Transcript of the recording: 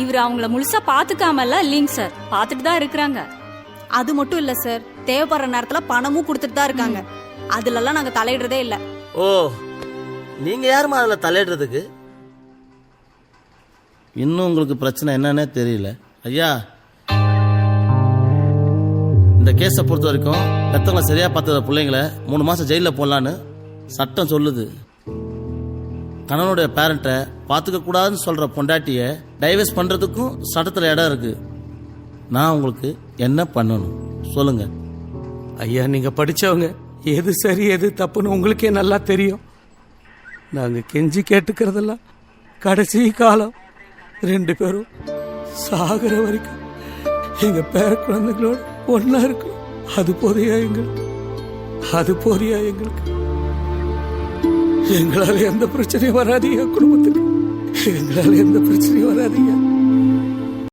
இவர் அவங்கள முழுசா பாத்துக்காமல இல்லைங்க சார், பாத்துட்டு தான் இருக்கிறாங்க. அது மட்டும் இல்ல சார், தேவைப்படுற நேரத்துல பணமும் கொடுத்துட்டு தான் இருக்காங்க. அதுலலாம் நாங்க தலையிடுறதே இல்ல. ஓ, நீங்க யாருமா அதுல தலையிடுறதுக்கு? இன்னும் உங்களுக்கு பிரச்சனை என்னன்னே தெரியல. ஐயா, இந்த கேஸை பொறுத்த வரைக்கும் பெத்தவங்களை சரியா பார்த்த பிள்ளைங்களை 3 மாசம் ஜெயிலில் போடலான்னு சட்டம் சொல்லுது. கணவனுடைய பேரண்ட்டை பார்த்துக்க கூடாதுன்னு சொல்ற பொண்டாட்டிய டைவர்ஸ் பண்றதுக்கும் சட்டத்தில் இடம் இருக்கு. நான் உங்களுக்கு என்ன பண்ணணும் சொல்லுங்க. ஐயா, நீங்க படிச்சவங்க, எது சரி எது தப்புன்னு உங்களுக்கே நல்லா தெரியும். நாங்க கெஞ்சி கேட்டுக்கிறதெல்லாம் கடைசி காலம் 2 பேரும் சாகிற வரைக்கும் எங்க பேர குழந்தைகளோட ஒன்னா இருக்கும். அது போறியா எங்களுக்கு? அது போறியா எங்களுக்கு? எங்களால எந்த பிரச்சனையும் வராதீங்க குடும்பத்துக்கு. எங்களால எந்த பிரச்சனையும் வராதீங்க.